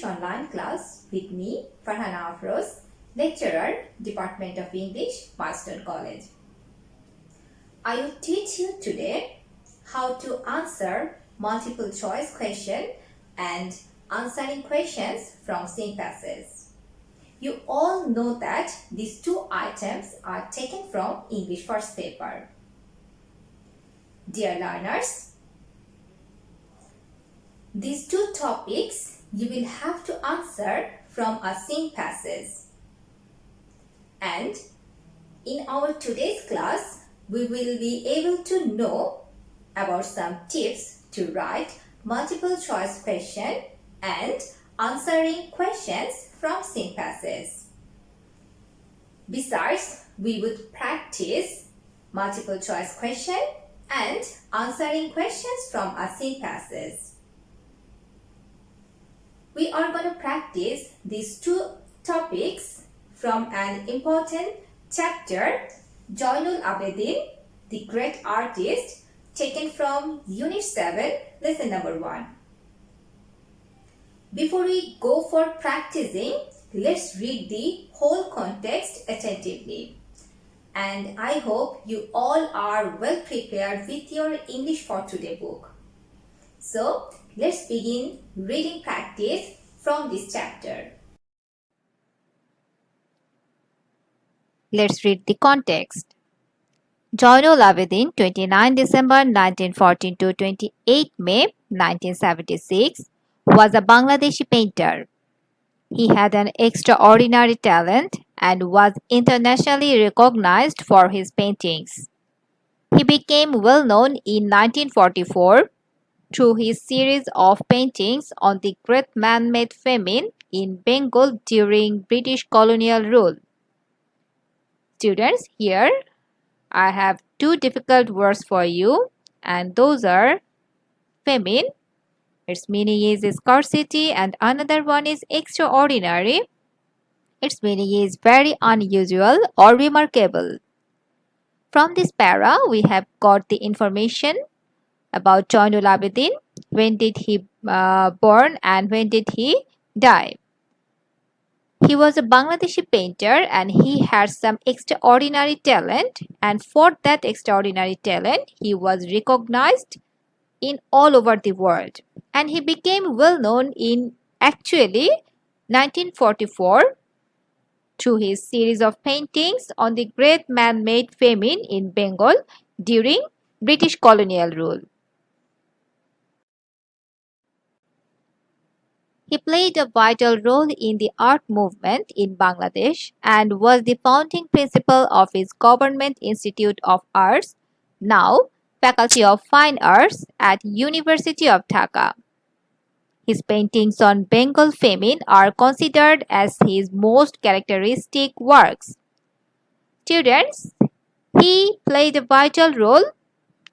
online class with me, Farhana Afroz, lecturer, Department of English, Marston College. I will teach you today how to answer multiple choice question and answering questions from same passage. You all know that these two items are taken from English first paper. Dear learners, these two topics you will have to answer from a same passage. And in our today's class, we will be able to know about some tips to write multiple choice question and answering questions from same passage. Besides, we would practice multiple choice question and answering questions from a same passage. We are going to practice these two topics from an important chapter, Joynul Abedin, the Great Artist, taken from Unit 7, Lesson number 1. Before we go for practicing, let's read the whole context attentively. And I hope you all are well prepared with your English for Today book. So, let's begin reading practice from this chapter. Let's read the context. Joynul Abedin, 29 December 1914 to 28 May 1976, was a Bangladeshi painter. He had an extraordinary talent and was internationally recognized for his paintings. He became well known in 1944 through his series of paintings on the Great Man-Made Famine in Bengal during British colonial rule. Students, here I have two difficult words for you, and those are famine, its meaning is scarcity, and another one is extraordinary. Its meaning is very unusual or remarkable. From this para, we have got the information about Joynul Abedin. When did he born and when did he die? He was a Bangladeshi painter and he had some extraordinary talent, and for that extraordinary talent he was recognized in all over the world, and he became well known in actually 1944 through his series of paintings on the Great Man-Made Famine in Bengal during British colonial rule. He played a vital role in the art movement in Bangladesh and was the founding principal of its Government Institute of Arts, now Faculty of Fine Arts at University of Dhaka. His paintings on Bengal famine are considered as his most characteristic works. Students, he played a vital role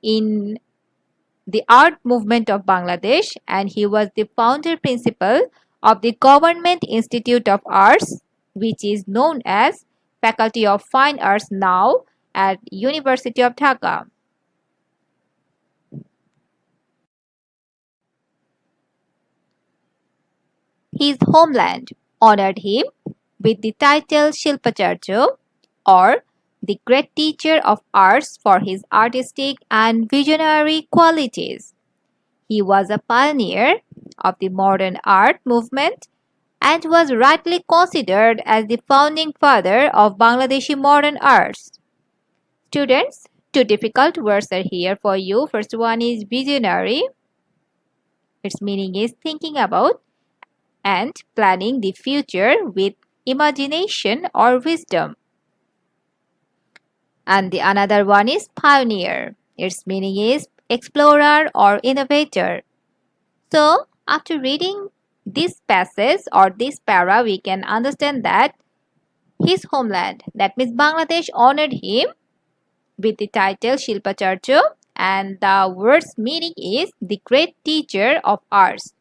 in the art movement of Bangladesh, and he was the founder principal of the Government Institute of Arts, which is known as Faculty of Fine Arts now at University of Dhaka. His homeland honored him with the title Shilpacharya, or the great teacher of arts, for his artistic and visionary qualities. He was a pioneer of the modern art movement and was rightly considered as the founding father of Bangladeshi modern arts. Students, two difficult words are here for you. First one is visionary. Its meaning is thinking about and planning the future with imagination or wisdom. And the another one is pioneer. Its meaning is explorer or innovator. So, after reading this passage or this para, we can understand that his homeland, that means Bangladesh, honored him with the title Shilpacharya, and the word's meaning is the great teacher of arts.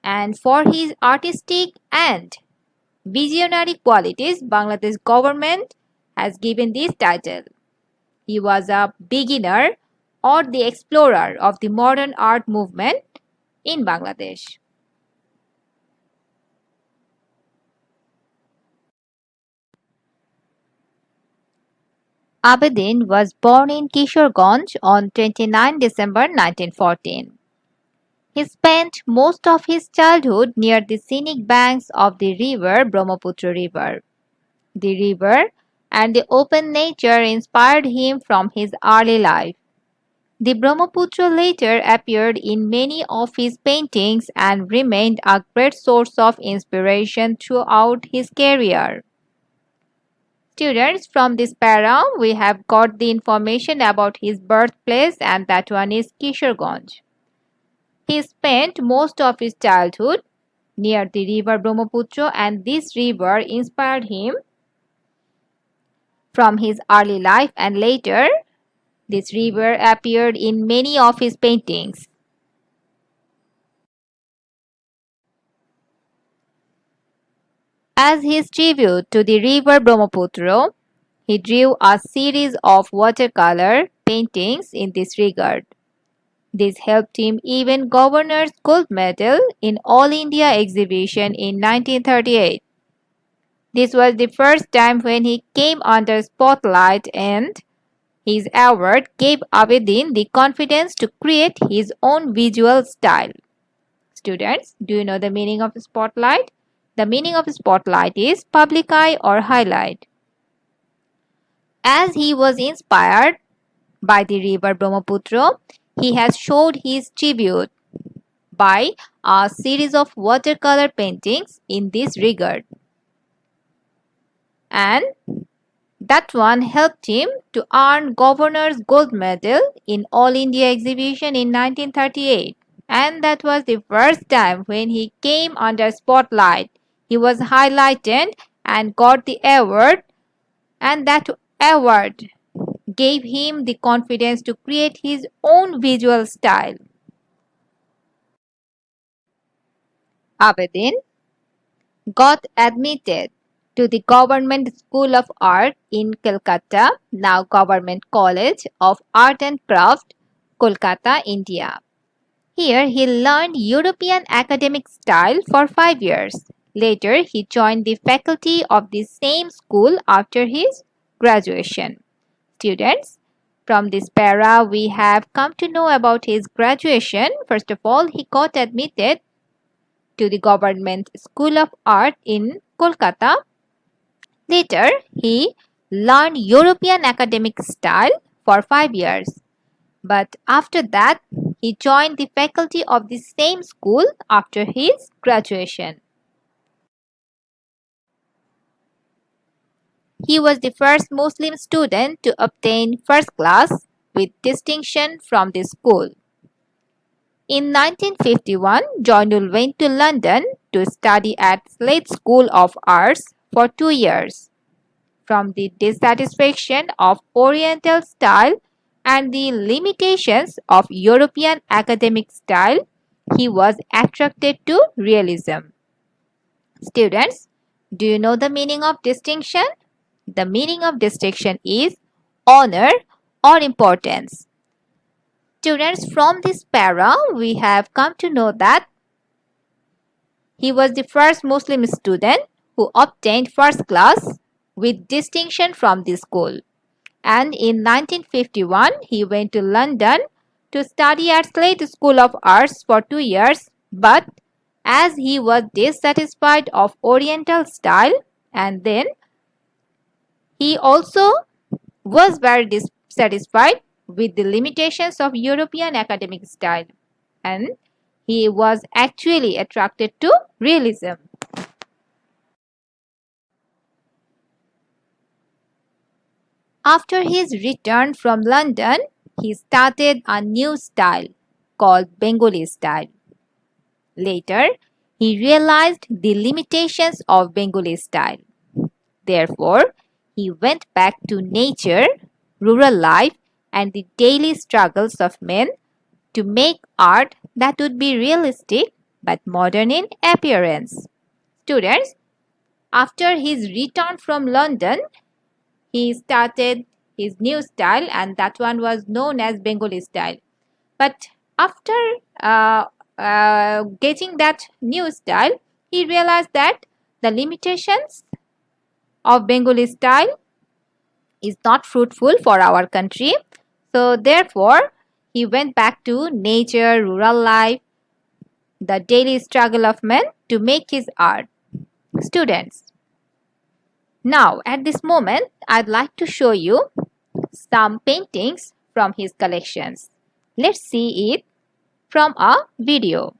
And for his artistic and visionary qualities, Bangladesh government has given this title. He was a beginner or the explorer of the modern art movement in Bangladesh. Abedin was born in Kishoreganj on 29 December 1914. He spent most of his childhood near the scenic banks of the river Brahmaputra River. The river and the open nature inspired him from his early life. The Brahmaputra later appeared in many of his paintings and remained a great source of inspiration throughout his career. Students, from this para, we have got the information about his birthplace, and that one is Kishoreganj. He spent most of his childhood near the river Brahmaputra, and this river inspired him from his early life, and later this river appeared in many of his paintings. As his tribute to the river Brahmaputra, he drew a series of watercolor paintings in this regard. This helped him even Governor's Gold Medal in All India exhibition in 1938. This was the first time when he came under spotlight, and his award gave Abedin the confidence to create his own visual style. Students, do you know the meaning of spotlight? The meaning of spotlight is public eye or highlight. As he was inspired by the river Brahmaputra, he has showed his tribute by a series of watercolor paintings in this regard. And that one helped him to earn Governor's Gold Medal in All India exhibition in 1938. And that was the first time when he came under spotlight. He was highlighted and got the award, and that award gave him the confidence to create his own visual style. Abedin got admitted to the Government School of Art in Calcutta, now Government College of Art and Craft, Kolkata, India. Here he learned European academic style for 5 years. Later, he joined the faculty of the same school after his graduation. Students, from this para, we have come to know about his graduation. First of all, he got admitted to the Government School of Art in Kolkata. Later, he learned European academic style for 5 years. But after that, he joined the faculty of the same school after his graduation. He was the first Muslim student to obtain first class with distinction from the school. In 1951, Joinul went to London to study at Slade School of Arts for 2 years. From the dissatisfaction of Oriental style and the limitations of European academic style, he was attracted to realism. Students, do you know the meaning of distinction? The meaning of distinction is honor or importance. Students, from this para, we have come to know that he was the first Muslim student who obtained first class with distinction from the school. And in 1951, he went to London to study at Slade School of Arts for 2 years, but as he was dissatisfied of Oriental style, and then he also was very dissatisfied with the limitations of European academic style, and he was actually attracted to realism. After his return from London, he started a new style called Bengali style. Later, he realized the limitations of Bengali style. Therefore, he went back to nature, rural life, and the daily struggles of men to make art that would be realistic but modern in appearance. Students, after his return from London, he started his new style, and that one was known as Bengali style. But after getting that new style, he realized that the limitations of Bengali style is not fruitful for our country. So therefore, he went back to nature, rural life, the daily struggle of man to make his art. Students, now at this moment, I'd like to show you some paintings from his collections. Let's see it from a video.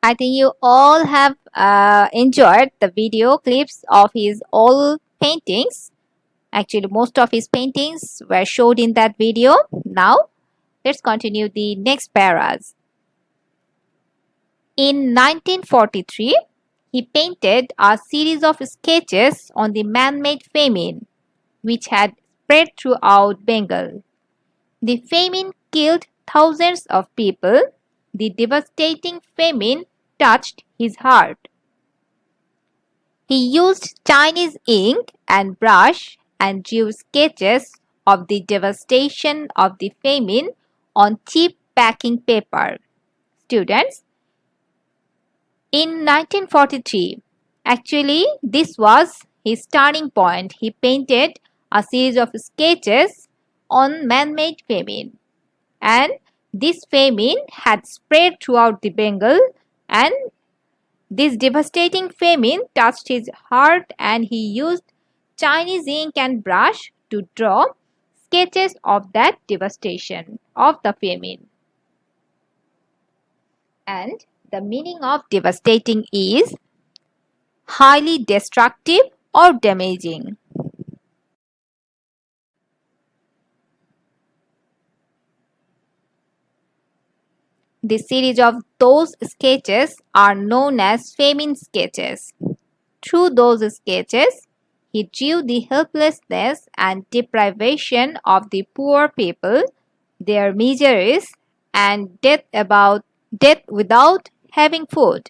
I think you all have enjoyed the video clips of his all paintings. Actually, most of his paintings were showed in that video. Now, let's continue the next paras. In 1943, he painted a series of sketches on the man-made famine, which had spread throughout Bengal. The famine killed thousands of people. The devastating famine touched his heart. He used Chinese ink and brush and drew sketches of the devastation of the famine on cheap packing paper. Students, in 1943, actually this was his turning point. He painted a series of sketches on man-made famine, and this famine had spread throughout the Bengal, and this devastating famine touched his heart, and he used Chinese ink and brush to draw sketches of that devastation of the famine. And the meaning of devastating is highly destructive or damaging. The series of those sketches are known as famine sketches. Through those sketches, he drew the helplessness and deprivation of the poor people, their miseries, and death without having food.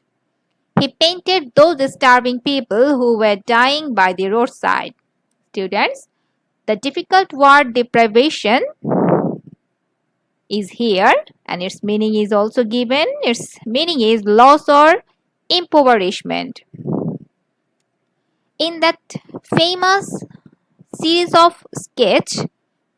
He painted those starving people who were dying by the roadside. Students, the difficult word deprivation is here, and its meaning is also given. Its meaning is loss or impoverishment. In that famous series of sketch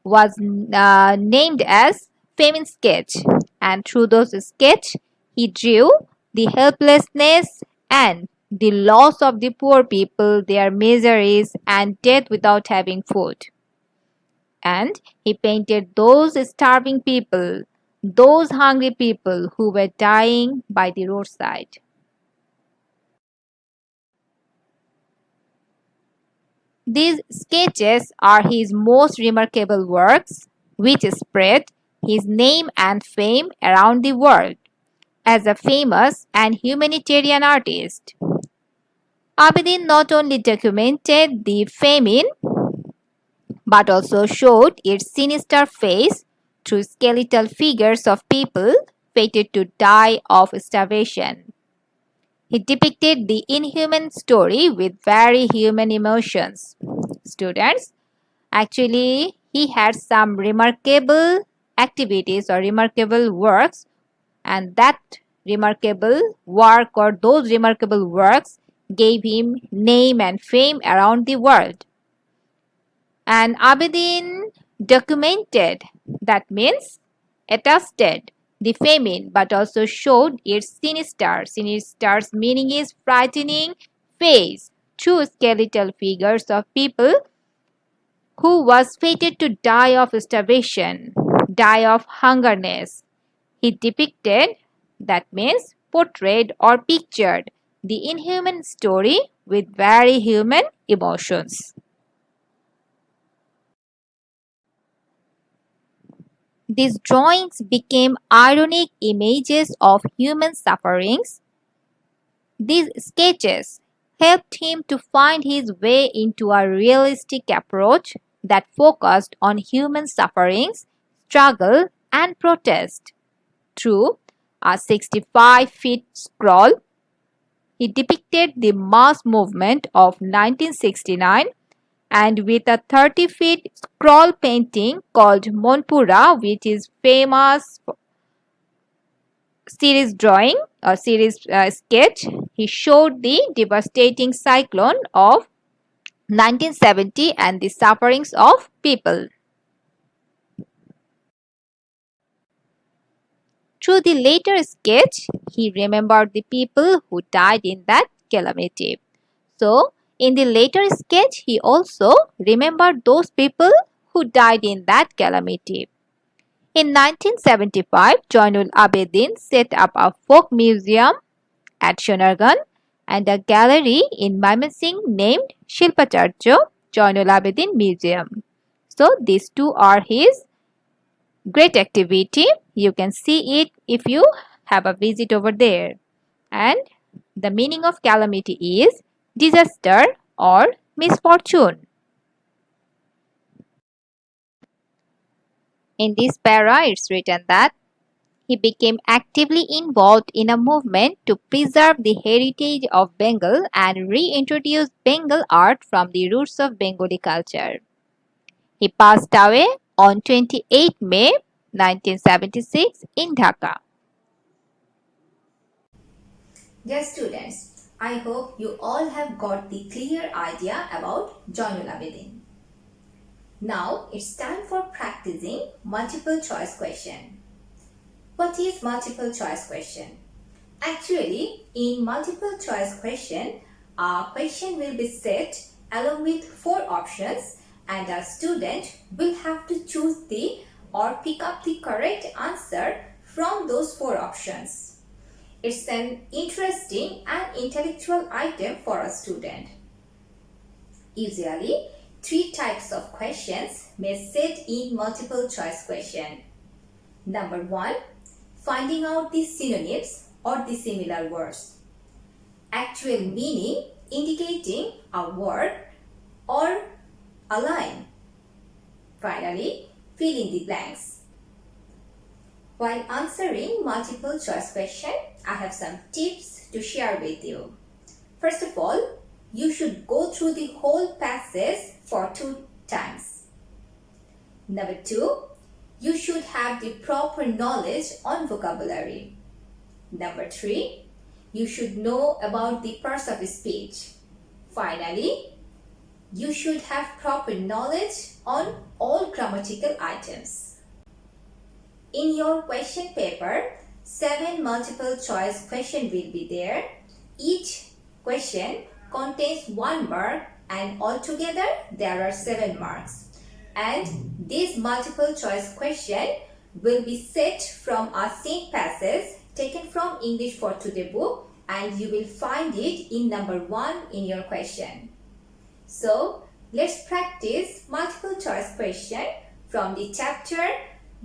was named as famine sketch, and through those sketch he drew the helplessness and the loss of the poor people, their miseries, and death without having food. And he painted those starving people, those hungry people who were dying by the roadside. These sketches are his most remarkable works, which spread his name and fame around the world as a famous and humanitarian artist. Abedin not only documented the famine but also showed its sinister face through skeletal figures of people fated to die of starvation. He depicted the inhuman story with very human emotions. Students, actually, he had some remarkable activities or remarkable works, and that remarkable work or those remarkable works gave him name and fame around the world. And Abedin documented, that means attested, the famine, but also showed its sinister. Sinister's meaning is frightening face through skeletal figures of people who was fated to die of starvation, die of hungerness. He depicted, that means portrayed or pictured, the inhuman story with very human emotions. These drawings became ironic images of human sufferings. These sketches helped him to find his way into a realistic approach that focused on human sufferings, struggle, and protest. Through a 65-feet scroll, he depicted the mass movement of 1969, and with a 30-feet scroll painting called Monpura, which is famous series drawing or series sketch, he showed the devastating cyclone of 1970 and the sufferings of people. Through the later sketch, he remembered the people who died in that calamity. So, in the later sketch, he also remembered those people who died in that calamity. In 1975, Joinul Abedin set up a folk museum at Sonargan and a gallery in Mymensingh named Shilpacharya Joinul Abedin Museum. So, these two are his great activity. You can see it if you have a visit over there. And the meaning of calamity is disaster or misfortune. In this para, it's written that he became actively involved in a movement to preserve the heritage of Bengal and reintroduce Bengal art from the roots of Bengali culture. He passed away on 28 May 1976 in Dhaka. Dear students, I hope you all have got the clear idea about Joinul Abedin. Now it's time for practicing multiple choice question. What is multiple choice question? Actually, in multiple choice question, a question will be set along with 4 options and a student will have to choose the or pick up the correct answer from those 4 options. It's an interesting and intellectual item for a student. Usually, 3 types of questions may set in multiple choice question. Number 1, finding out the synonyms or the similar words. Actual meaning indicating a word or a line. Finally, fill in the blanks. While answering multiple choice question, I have some tips to share with you. First of all, you should go through the whole passage for 2 times. Number 2, you should have the proper knowledge on vocabulary. Number 3, you should know about the parts of speech. Finally, you should have proper knowledge on all grammatical items. In your question paper, 7 multiple choice questions will be there. Each question contains 1 mark and altogether there are 7 marks. And this multiple choice question will be set from a same passage taken from English for Today book and you will find it in number 1 in your question. So, let's practice multiple choice question from the chapter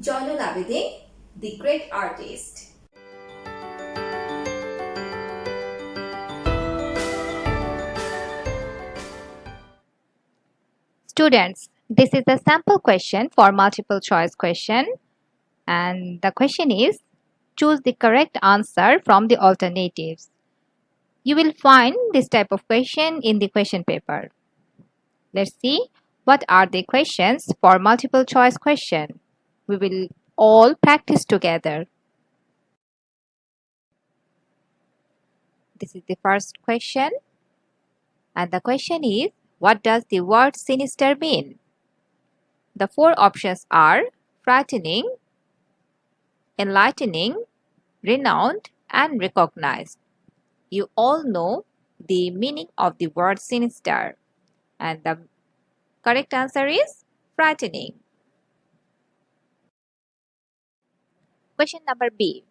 Joinul Abedin, the great artist. Students, this is a sample question for multiple choice question and the question is choose the correct answer from the alternatives. You will find this type of question in the question paper. Let's see what are the questions for multiple choice question. We will all practice together. This is the first question and the question is what does the word sinister mean? The 4 options are frightening, enlightening, renowned and recognized. You all know the meaning of the word sinister and the correct answer is frightening. Question number B.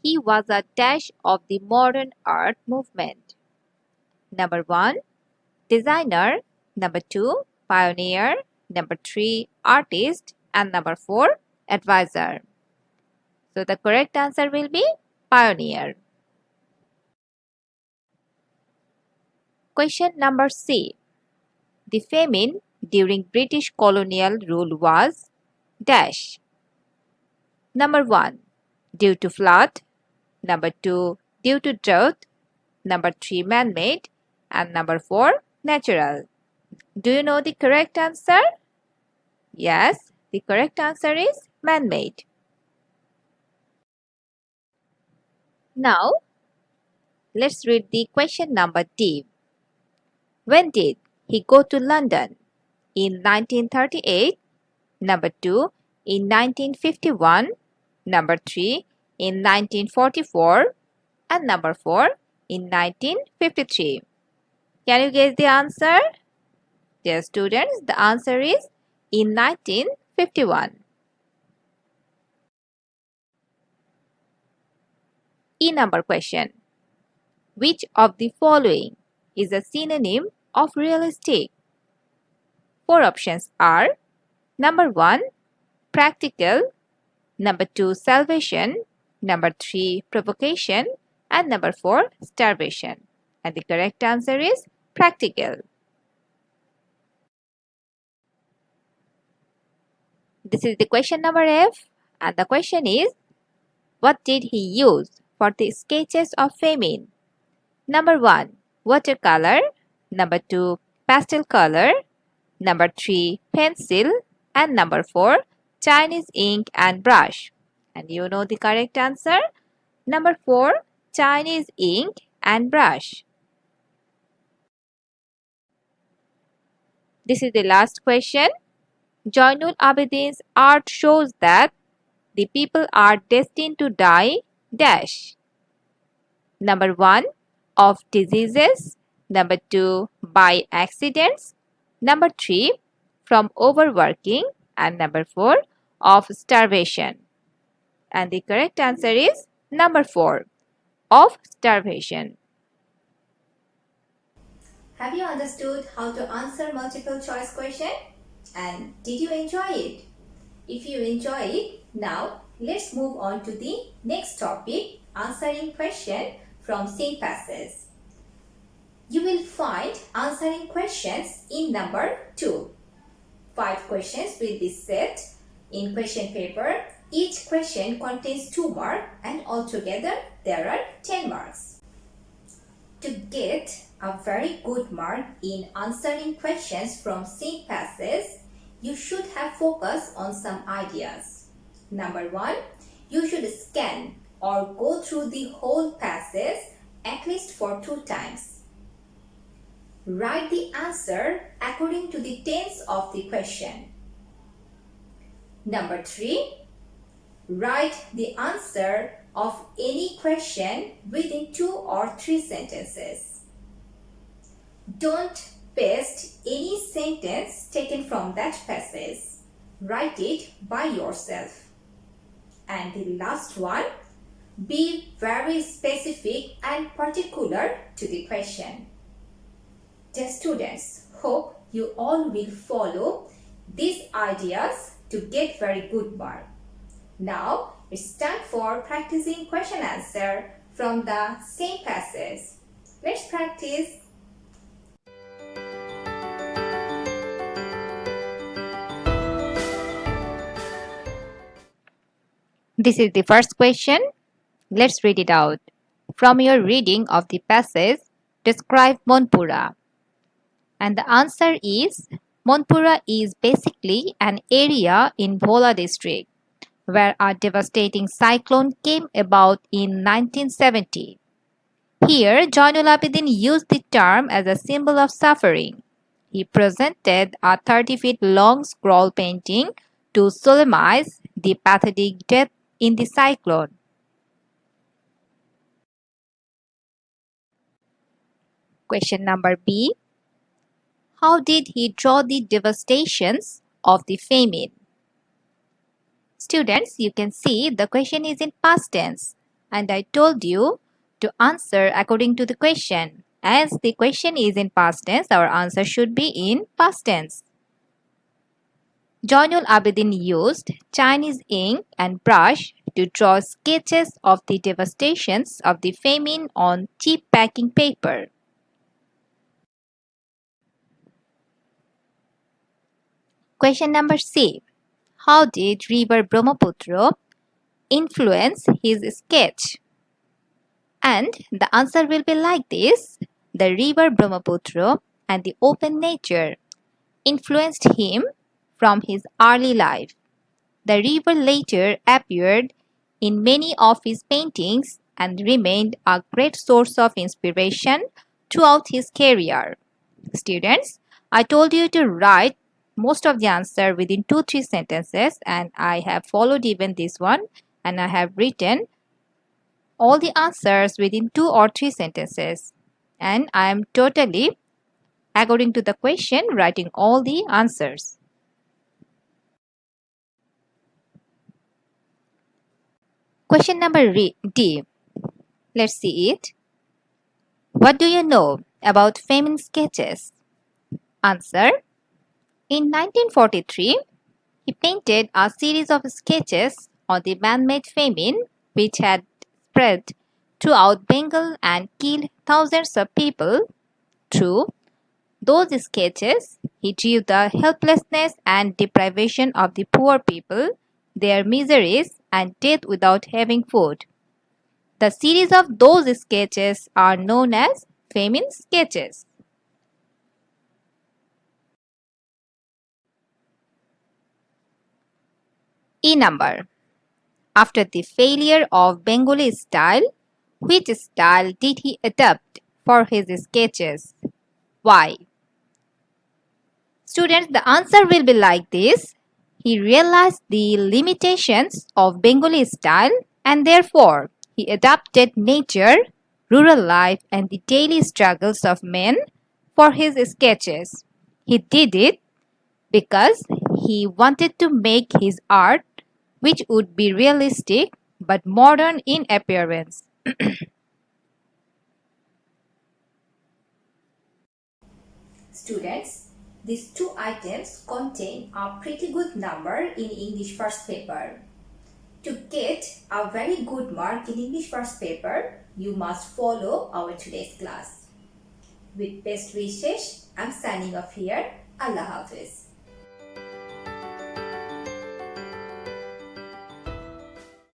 He was a dash of the modern art movement. Number 1, designer. Number 2, pioneer. Number 3, artist. And number 4, advisor. So the correct answer will be pioneer. Question number C. The famine during British colonial rule was dash. Number 1. Due to flood. Number 2. Due to drought. Number 3. Man-made. And number 4. Natural. Do you know the correct answer? Yes, the correct answer is man-made. Now, let's read the question number D. When did he go to London? In 1938. Number 2. In 1951. Number 3. In 1944. And number 4. In 1953. Can you guess the answer? Dear students, the answer is in 1951. E number question. Which of the following is a synonym of realistic? 4 options are number 1, practical, number 2, salvation, number 3, provocation, and number 4, starvation. And the correct answer is practical. This is the question number F, and the question is, what did he use for the sketches of famine? Number 1, watercolor, number 2, pastel color, number 3, pencil, and number 4, Chinese ink and brush. And you know the correct answer? Number 4, Chinese ink and brush. This is the last question. Joinul Abidin's art shows that the people are destined to die dash. Number 1, of diseases. Number 2, by accidents. Number 3, from overworking. And number 4, of starvation. And the correct answer is number 4, of starvation. Have you understood how to answer multiple choice question? And did you enjoy it? If you enjoy it, now let's move on to the next topic, answering question from same passage. You will find answering questions in number 2. 5 questions will be set in question paper. Each question contains 2 marks and altogether there are 10 marks. To get a very good mark in answering questions from same passage, you should have focused on some ideas. Number 1, you should scan or go through the whole passage at least for 2 times. Write the answer according to the tense of the question. Number 3, write the answer of any question within 2 or 3 sentences. Don't paste any sentence taken from that passage. Write it by yourself. And the last one, be very specific and particular to the question. Dear students, hope you all will follow these ideas to get very good mark. Now it's time for practicing question answer from the same passage. Let's practice. This is the first question. Let's read it out. From your reading of the passage, describe Monpura. And the answer is, Monpura is basically an area in Bhola district where a devastating cyclone came about in 1970. Here, Joinul Abidin used the term as a symbol of suffering. He presented a 30 feet long scroll painting to solemnize the pathetic death in the cyclone. Question number B. How did he draw the devastations of the famine? Students, you can see the question is in past tense, and I told you to answer according to the question. As the question is in past tense, our answer should be in past tense. Joinul Abedin used Chinese ink and brush to draw sketches of the devastations of the famine on cheap packing paper. Question number C. How did river Brahmaputra influence his sketch? And the answer will be like this. The river Brahmaputra and the open nature influenced him from his early life. The river later appeared in many of his paintings and remained a great source of inspiration throughout his career. Students, I told you to write most of the answer within 2-3 sentences, and I have followed even this one, and I have written all the answers within 2 or 3 sentences, and I am totally according to the question writing all the answers. Question number D. Let's see it. What do you know about famine sketches? Answer. In 1943, he painted a series of sketches on the man-made famine which had spread throughout Bengal and killed thousands of people. Through those sketches, he drew the helplessness and deprivation of the poor people, their miseries and death without having food. The series of those sketches are known as famine sketches. E number. After the failure of Bengali style, which style did he adopt for his sketches? Why? Students, the answer will be like this. He realized the limitations of Bengali style and therefore he adapted nature, rural life and the daily struggles of men for his sketches. He did it because he wanted to make his art which would be realistic but modern in appearance. Students, these two items contain a pretty good number in English first paper. To get a very good mark in English first paper, you must follow our today's class. With best wishes, I'm signing off here. Allah Hafiz.